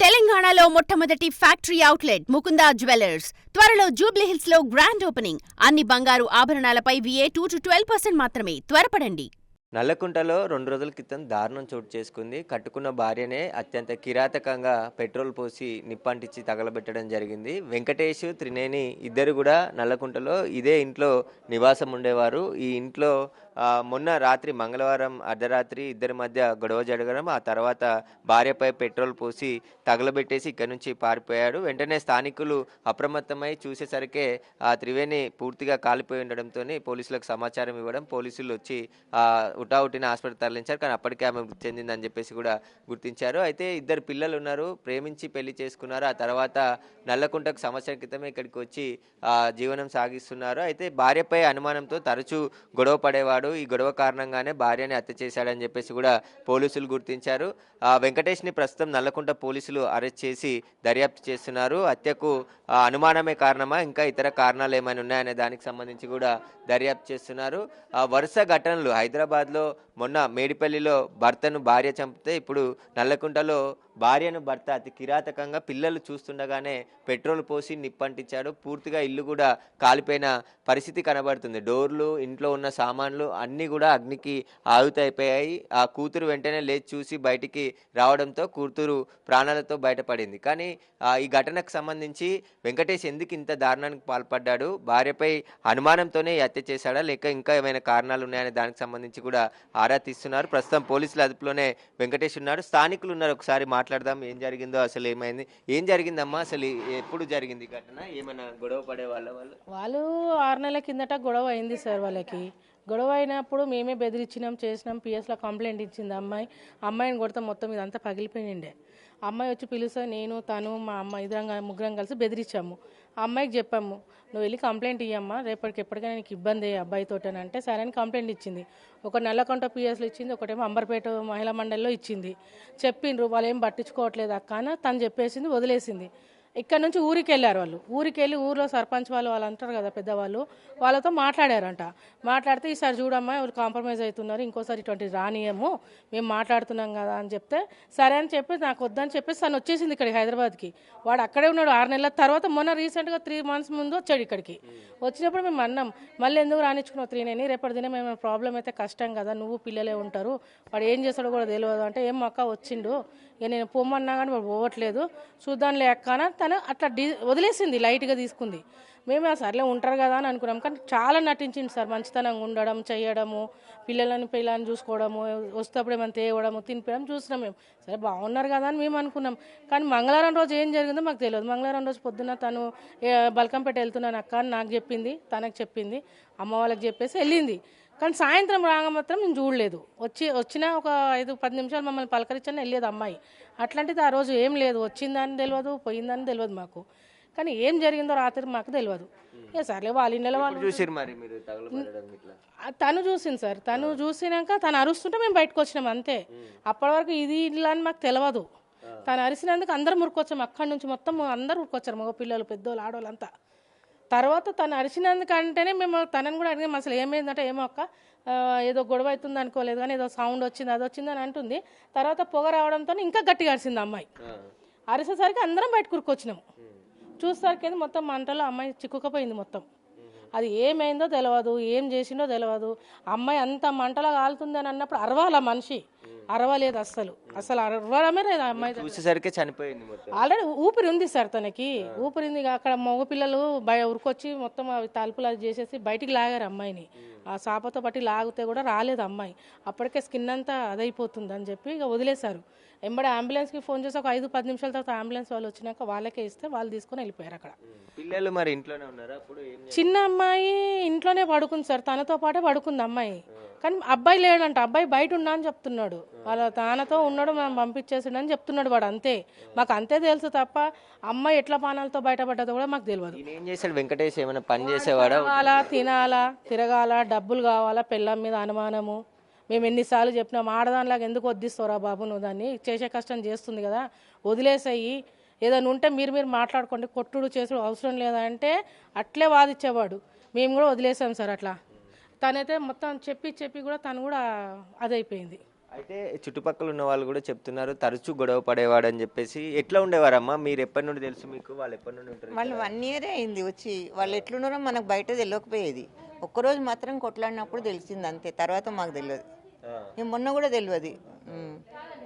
తెలంగాణలో మొట్టమొదటి factory outlet Mukunda jewellers త్వరలో జూబ్లీహిల్స్ లో గ్రాండ్ ఓపెనింగ్. అన్ని బంగారు ఆభరణాలపై VA 2 to 12% మాత్రమే. త్వరపడండి. నల్లకుంటలో 2 రోజుల క్రితం దారుణం చోటు చేసుకుంది. కట్టుకున్న భార్యనే అత్యంత కిరాతకంగా పెట్రోల్ పోసి నిప్పంటించి తగలబెట్టడం జరిగింది. వెంకటేష్, త్రినేని ఇద్దరు కూడా నల్లకుంటలో ఇదే ఇంట్లో నివాసం ఉండేవారు. ఈ ఇంట్లో మొన్న రాత్రి మంగళవారం అర్ధరాత్రి ఇద్దరి మధ్య గొడవ జరగడం, ఆ తర్వాత భార్యపై పెట్రోల్ పోసి తగలబెట్టేసి ఇక్కడి నుంచి పారిపోయాడు. వెంటనే స్థానికులు అప్రమత్తమై చూసేసరికే ఆ త్రివేణి పూర్తిగా కాలిపోయి ఉండడంతో పోలీసులకు సమాచారం ఇవ్వడం, పోలీసులు వచ్చి హుటాహుటిన హాస్పిటల్ తరలించారు. కానీ అప్పటికే ఆమె మృతి చెందిందని చెప్పేసి కూడా గుర్తించారు. అయితే ఇద్దరు పిల్లలు ఉన్నారు, ప్రేమించి పెళ్లి చేసుకున్నారు. ఆ తర్వాత నల్లకుంటకు సంవత్సరం క్రితమే ఇక్కడికి వచ్చి జీవనం సాగిస్తున్నారు. అయితే భార్యపై అనుమానంతో తరచూ గొడవ పడేవాడు. ఈ గొడవ కారణంగానే భార్యని హత్య చేశాడని చెప్పేసి కూడా పోలీసులు గుర్తించారు. వెంకటేష్ని ప్రస్తుతం నల్లకుంట పోలీసులు అరెస్ట్ చేసి దర్యాప్తు చేస్తున్నారు. హత్యకు అనుమానమే కారణమా, ఇంకా ఇతర కారణాలు ఏమైనా ఉన్నాయనే దానికి సంబంధించి కూడా దర్యాప్తు చేస్తున్నారు. వరుస ఘటనలు హైదరాబాద్లో మొన్న మేడిపల్లిలో భర్తను భార్య చంపితే, ఇప్పుడు నల్లకుంటలో భార్యను భర్త అతి కిరాతకంగా పిల్లలు చూస్తుండగానే పెట్రోల్ పోసి నిప్పంటించాడు. పూర్తిగా ఇల్లు కూడా కాలిపోయిన పరిస్థితి కనబడుతుంది. డోర్లు, ఇంట్లో ఉన్న సామాన్లు అన్నీ కూడా అగ్నికి ఆహుతైపోయాయి. ఆ కూతురు వెంటనే లేచి చూసి బయటికి రావడంతో కూతురు ప్రాణాలతో బయటపడింది. కానీ ఈ ఘటనకు సంబంధించి వెంకటేష్ ఎందుకు ఇంత దారుణానికి పాల్పడ్డాడు, భార్యపై అనుమానంతోనే ఈ హత్య చేశాడా లేక ఇంకా ఏమైనా కారణాలు ఉన్నాయనే దానికి సంబంధించి కూడా ఆరా తీస్తున్నారు. ప్రస్తుతం పోలీసుల అదుపులోనే వెంకటేష్ ఉన్నాడు. స్థానికులు ఉన్నారు, ఒకసారి మాట్లాడదాం. ఏం జరిగిందో, అసలు ఏమైంది, ఏం జరిగిందమ్మా, అసలు ఎప్పుడు జరిగింది ఘటన, ఏమైనా గొడవ పడే వాళ్ళు 6 నెలల కిందట గొడవ అయింది సార్. వాళ్ళకి గొడవ అయినప్పుడు మేమే బెదిరించినాం, చేసినాం. పిఎస్లో కంప్లైంట్ ఇచ్చింది అమ్మాయిని కొడితే మొత్తం ఇదంతా పగిలిపోయిండే. అమ్మాయి వచ్చి పిలుస్తే నేను, తను, మా అమ్మ ముగ్గురం కలిసి బెదిరించాము. ఆ అమ్మాయికి చెప్పాము, నువ్వు వెళ్ళి కంప్లైంట్ ఇయ్యమ్మా, రేపటికి ఎప్పటికైనా నీకు ఇబ్బంది అబ్బాయితోటి అని అంటే సరే అని కంప్లైంట్ ఇచ్చింది. ఒక నల్లకుంట పిఎస్లో ఇచ్చింది, ఒకటేమో అంబర్పేట మహిళా మండలిలో ఇచ్చింది. చెప్పిండ్రు, వాళ్ళు ఏం పట్టించుకోవట్లేదు అక్క అని తను చెప్పేసింది, వదిలేసింది. ఇక్కడ నుంచి ఊరికి వెళ్ళారు వాళ్ళు. ఊరికి వెళ్ళి ఊర్లో సర్పంచ్ వాళ్ళు అంటారు కదా పెద్దవాళ్ళు, వాళ్ళతో మాట్లాడారంట. మాట్లాడితే ఈసారి చూడమ్మా వాళ్ళు కాంప్రమైజ్ అవుతున్నారు, ఇంకోసారి ఇటువంటి రానియము, మేము మాట్లాడుతున్నాం కదా అని చెప్తే సరే అని చెప్పి నాకు వద్దని చెప్పేసి తను వచ్చేసింది ఇక్కడికి హైదరాబాద్కి. వాడు అక్కడే ఉన్నాడు 6 నెలల తర్వాత. మొన్న రీసెంట్గా 3 months ముందు వచ్చాడు ఇక్కడికి. వచ్చినప్పుడు మేము అన్నాం, మళ్ళీ ఎందుకు రానిచ్చుకున్నావు త్రీనేని, రేపటి దినం ఏమైనా ప్రాబ్లం అయితే కష్టం కదా, నువ్వు పిల్లలే ఉంటారు, వాడు ఏం చేస్తాడో కూడా తెలియదు అంటే, ఏం అక్క వచ్చిండు, ఇక నేను పొమ్మన్నా కానీ వాడు పోవట్లేదు, చూద్దాంలే అక్క అని తను అట్లా వదిలేసింది, లైట్గా తీసుకుంది. మేము సర్లే ఉంటారు కదా అని అనుకున్నాం. కానీ చాలా నటించింది సార్, మంచితనంగా ఉండడం, చేయడము, పిల్లల్ని చూసుకోవడము, వస్తేప్పుడు ఏమైనా తేవడము, తినిపించడం చూసినాం. మేము సరే బాగున్నారు కదా అని మేము అనుకున్నాం. కానీ మంగళవారం రోజు ఏం జరిగిందో మాకు తెలియదు. మంగళవారం రోజు పొద్దున్న తను బల్కంపేట వెళ్తున్నాను అక్క అని నాకు చెప్పింది, తనకు చెప్పింది, అమ్మ వాళ్ళకి చెప్పేసి వెళ్ళింది. కానీ సాయంత్రం రాగా మాత్రం నేను చూడలేదు. వచ్చిన ఒక 5-10 నిమిషాలు మమ్మల్ని పలకరించని వెళ్ళేది అమ్మాయి. అట్లాంటిది ఆ రోజు ఏం లేదు, వచ్చిందని తెలియదు, పోయిందని తెలియదు మాకు. కానీ ఏం జరిగిందో రాత్రి మాకు తెలియదు. ఇక సర్లే వాళ్ళ ఇళ్ళలో తను చూసింది సార్. తను చూసినాక తను అరుస్తుంటే మేము బయటకు వచ్చినాం అంతే. అప్పటి వరకు ఇది ఇల్లు అని మాకు తెలియదు. తను అరిసినందుకు అందరం ఉరుకొచ్చాము, అక్కడి నుంచి మొత్తం అందరూ ఉరుకొచ్చారు, మగ పిల్లలు, పెద్దోళ్ళు, ఆడవాళ్ళంతా. తర్వాత తను అరిచినందుకంటేనే మేము తనని కూడా అడిగాము, అసలు ఏమైందంటే ఏమో అక్క ఏదో గొడవ అవుతుంది అనుకోలేదు కానీ ఏదో సౌండ్ వచ్చింది, అది వచ్చింది అని అంటుంది. తర్వాత పొగ రావడంతో ఇంకా గట్టిగా అరిసింది అమ్మాయి. అరిసేసరికి అందరం బయటకు ఉరుకొచ్చినాము. చూసేసరికి మొత్తం మంటలో అమ్మాయి చిక్కుకపోయింది మొత్తం. అది ఏమైందో తెలియదు, ఏం చేసిందో తెలియదు. అమ్మాయి అంత మంటలో కాలుతుంది అని అన్నప్పుడు అరవాల మనిషి, అరవలేదు అసలు అరవడమే లేదు. అమ్మాయి చూసేసరికి చనిపోయింది. ఆల్రెడీ ఊపిరి ఉంది సార్, తనకి ఊపిరి ఉంది. అక్కడ మగ పిల్లలు ఉరికొచ్చి మొత్తం అవి తలుపులు అది చేసేసి బయటికి లాగారు అమ్మాయిని. ఆ సాపతో పట్టి లాగితే కూడా రాలేదు అమ్మాయి. అప్పటికే స్కిన్ అంతా అదైపోతుంది అని చెప్పి ఇక వదిలేశారు. ఎంబడే అంబులెన్స్కి ఫోన్ చేసి ఒక 5-10 నిమిషాల తర్వాత అంబులెన్స్ వాళ్ళు వచ్చినాక వాళ్ళకే ఇస్తే వాళ్ళు తీసుకొని వెళ్ళిపోయారు. అక్కడ పిల్లలు మరి ఇంట్లోనే ఉన్నారా? చిన్న అమ్మాయి ఇంట్లోనే పడుకుంది సార్, తనతో పాటే పడుకుంది అమ్మాయి. కానీ అబ్బాయి లేడంట, అబ్బాయి బయట ఉన్నా అని చెప్తున్నాడు. వాళ్ళ తానతో ఉన్నాడు, మనం పంపించేసాడని చెప్తున్నాడు వాడు. అంతే, మాకు అంతే తెలుసు తప్ప అమ్మాయి ఎట్లా పానాలతో బయటపడ్డదో కూడా మాకు తెలియదు. ఏం చేశాడు వెంకటేష్? ఏమైనా పని చేసేవాడా? తినాలా, తిరగాల, డబ్బులు కావాలా, పెళ్ళం మీద అనుమానము. మేము ఎన్నిసార్లు చెప్పినాం, ఆడదానిలాగా ఎందుకు వద్దిస్తావురా బాబు, నువ్వు దాన్ని చేసే కష్టం చేస్తుంది కదా, వదిలేసాయి, ఏదైనా ఉంటే మీరు మాట్లాడుకోండి, కొట్టుడు చేసుడు అవసరం లేదా అంటే అట్లే వాదిచ్చేవాడు. మేము కూడా వదిలేసాం సార్ అట్లా. తనైతే మొత్తం చెప్పి కూడా తను కూడా అదైపోయింది. అయితే చుట్టుపక్కల ఉన్న వాళ్ళు కూడా చెప్తున్నారు తరచూ గొడవ పడేవాడు అని చెప్పేసి. ఎట్లా ఉండేవారమ్మా? మీరు ఎప్పటి నుండి తెలుసు మీకు? వాళ్ళు ఎప్పటి నుండి ఉంటారు? వాళ్ళు 1 ఇయరే అయింది వచ్చి. వాళ్ళు ఎట్లున్నారో మనకు బయట తెలియకపోయేది. ఒక్కరోజు మాత్రం కొట్లాడినప్పుడు తెలిసింది అంతే, తర్వాత మాకు తెలియదు. మొన్న కూడా తెలియదు.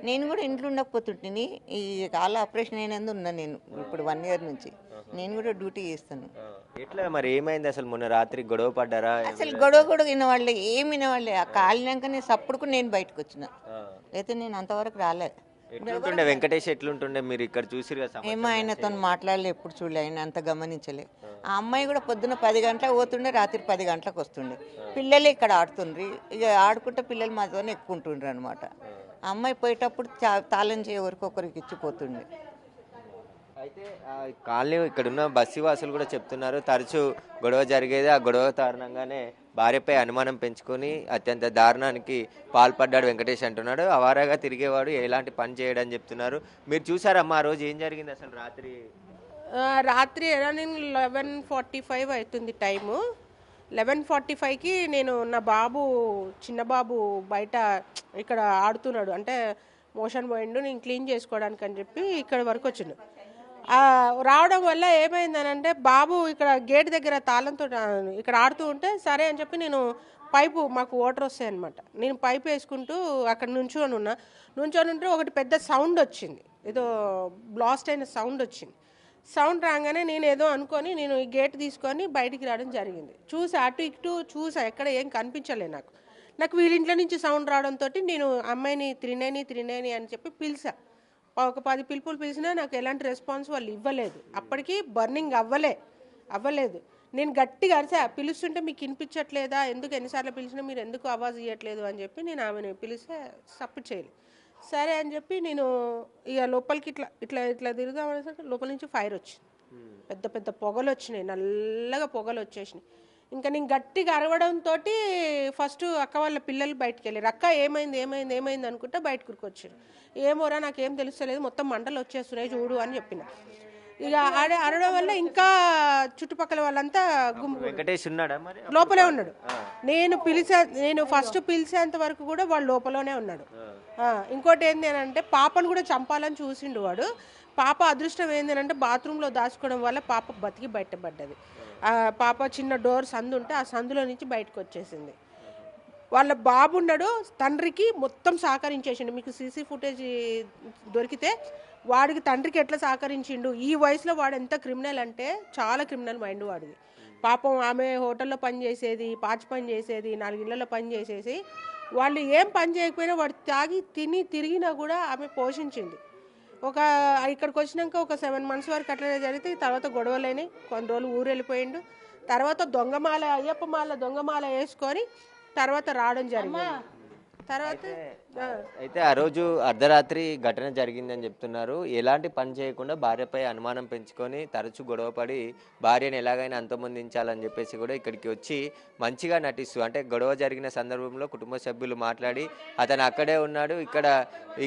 నేను కూడా ఇంట్లో ఉండకపోతుంటిని. ఈ కాళ్ళ ఆపరేషన్ అయినందు ఉన్నా నేను ఇప్పుడు 1 ఇయర్ నుంచి. నేను కూడా డ్యూటీ చేస్తాను. ఎట్లా మరి ఏమైంది అసలు? మొన్న రాత్రి గొడవ పడ్డారా? అసలు గొడవ కూడా వినవాళ్ళే, ఏం వినవాళ్ళే. ఆ కాలినాకనే సప్పుడుకు నేను బయటకు వచ్చిన, అయితే నేను అంతవరకు రాలే. ఎట్లుంటుండే వెంకటేష్? ఎట్లుంటుండే? మీరు ఇక్కడ చూసిరు కదా. ఏమో ఆయనతో మాట్లాడలే, ఎప్పుడు చూడలే, ఆయన అంత గమనించలే. ఆ అమ్మాయి కూడా పొద్దున 10 గంటలకు పోతుండే, రాత్రి 10 గంటలకు వస్తుండే. పిల్లలే ఇక్కడ ఆడుతుండ్రి, ఇక ఆడుకుంటే పిల్లలు మాతోనే ఎక్కుంటుండ్రు అనమాట. ఆ అమ్మాయి పోయేటప్పుడు తాళం చేయ వరకు ఒకరికి ఇచ్చిపోతుండే. అయితే కాలనీ ఇక్కడ ఉన్న బస్సు వాసులు కూడా చెప్తున్నారు తరచూ గొడవ జరిగేది. ఆ గొడవ కారణంగానే భార్యపై అనుమానం పెంచుకొని అత్యంత దారుణానికి పాల్పడ్డాడు వెంకటేష్ అంటున్నాడు. అవారాగా తిరిగేవాడు, ఎలాంటి పని చేయడని చెప్తున్నారు. మీరు చూసారమ్మా ఆ రోజు ఏం జరిగింది అసలు రాత్రి? రాత్రి అరౌండ్ 11:45 అవుతుంది టైము. 11:45కి నేను నా బాబు, చిన్న బాబు బయట ఇక్కడ ఆడుతున్నాడు, అంటే మోషన్ పోయిండు, నేను క్లీన్ చేసుకోవడానికి అని చెప్పి ఇక్కడ వరకు వచ్చిండు. రావడం వల్ల ఏమైందనంటే బాబు ఇక్కడ గేట్ దగ్గర తాళంతో ఇక్కడ ఆడుతూ ఉంటే సరే అని చెప్పి నేను పైపు, మాకు వాటర్ వస్తాయి అనమాట, నేను పైపు వేసుకుంటూ అక్కడ నుంచొని ఉంటే ఒకటి పెద్ద సౌండ్ వచ్చింది, ఏదో బ్లాస్ట్ అయిన సౌండ్ వచ్చింది. సౌండ్ రాగానే నేను ఏదో అనుకొని నేను ఈ గేట్ తీసుకొని బయటికి రావడం జరిగింది. చూసా, అటు ఇటు చూసా, ఎక్కడ ఏం కనిపించలే నాకు వీళ్ళింట్లో నుంచి సౌండ్ రావడంతో నేను అమ్మాయిని త్రినేని అని చెప్పి పిలిచా. ఒక 10 పిలుపులు పిలిచినా నాకు ఎలాంటి రెస్పాన్స్ వాళ్ళు ఇవ్వలేదు. అప్పటికి బర్నింగ్ అవ్వలేదు. నేను గట్టిగా అరిసా, పిలుస్తుంటే మీకు వినిపించట్లేదా, ఎందుకు ఎన్నిసార్లు పిలిచినా మీరు ఎందుకు ఆవాజ్ ఇవ్వట్లేదు అని చెప్పి నేను ఆమెను పిలిస్తే సపోర్ట్ చేయలేదు. సరే అని చెప్పి నేను ఇక లోపలికి ఇట్లా తిరుగుదామనేసరికి లోపల నుంచి ఫైర్ వచ్చింది. పెద్ద పొగలు వచ్చినాయి, నల్లగా పొగలు వచ్చేసినాయి. ఇంకా నేను గట్టిగా అరవడంతో ఫస్ట్ అక్క వాళ్ళ పిల్లలు బయటకు వెళ్ళారు. అక్క ఏమైంది అనుకుంటే బయటకు వచ్చారు. ఏమోరా నాకేం తెలుస్తలేదు, మొత్తం మంటలు వచ్చేస్తున్నాయి చూడు అని చెప్పిన. ఇక అరవడం వల్ల ఇంకా చుట్టుపక్కల వాళ్ళంతా వెంకటేష్ ఉన్నాడా మరి? లోపలే ఉన్నాడు. నేను ఫస్ట్ పిలిచేంత వరకు కూడా వాడు లోపలనే ఉన్నాడు. ఇంకోటి ఏంది అని అంటే పాపను కూడా చంపాలని చూసిండు వాడు. పాప అదృష్టం ఏంది అని అంటే బాత్రూంలో దాచుకోవడం వల్ల పాప బతికి బయటపడ్డది. పాప చిన్న డోర్ సందు ఉంటే ఆ సందులో నుంచి బయటకు వచ్చేసింది. వాళ్ళ బాబు ఉన్నాడు, తండ్రికి మొత్తం సహకరించేసిండు. మీకు సీసీ ఫుటేజ్ దొరికితే వాడికి తండ్రికి ఎట్లా సహకరించిండు. ఈ వయసులో వాడు ఎంత క్రిమినల్ అంటే చాలా క్రిమినల్ మైండ్ వాడిది. పాపం ఆమె హోటల్లో పని చేసేది, పాచి పని చేసేది, 4 ఇళ్లలో పని చేసేసి వాళ్ళు ఏం పని చేయకపోయినా వాడు తాగి తిని తిరిగినా కూడా ఆమె పోషించింది. ఇక్కడికి వచ్చినాక ఒక 7 months వరకు అట్లనే జరిగితే తర్వాత గొడవలేని కొన్ని రోజులు ఊరు వెళ్ళిపోయిండు. తర్వాత అయ్యప్ప మాల దొంగమాల వేసుకొని తర్వాత రావడం జరిగింది. అయితే ఆ రోజు అర్ధరాత్రి ఘటన జరిగిందని చెప్తున్నారు. ఎలాంటి పని చేయకుండా భార్యపై అనుమానం పెంచుకొని తరచూ గొడవపడి భార్యను ఎలాగైనా అంతమొందించాలని చెప్పేసి కూడా ఇక్కడికి వచ్చి మంచిగా నటిస్తూ, అంటే గొడవ జరిగిన సందర్భంలో కుటుంబ సభ్యులు మాట్లాడి అతను అక్కడే ఉన్నాడు,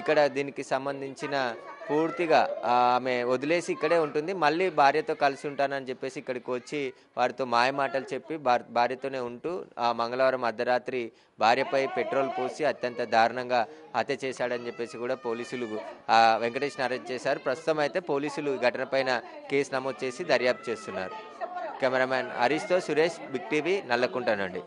ఇక్కడ దీనికి సంబంధించిన పూర్తిగా ఆమె వదిలేసి ఇక్కడే ఉంటుంది, మళ్ళీ భార్యతో కలిసి ఉంటానని చెప్పేసి ఇక్కడికి వచ్చి వారితో మాయమాటలు చెప్పి భార్యతోనే ఉంటూ ఆ మంగళవారం అర్ధరాత్రి భార్యపై పెట్రోల్ పోసి అత్యంత దారుణంగా హత్య చేశాడని చెప్పేసి కూడా పోలీసులు వెంకటేష్ని అరెస్ట్ చేశారు. ప్రస్తుతం అయితే పోలీసులు ఘటన పైన కేసు నమోదు చేసి దర్యాప్తు చేస్తున్నారు. కెమెరామ్యాన్ హరీష్తో సురేష్, బిగ్ టీవీ, నల్లకుంట నుండి.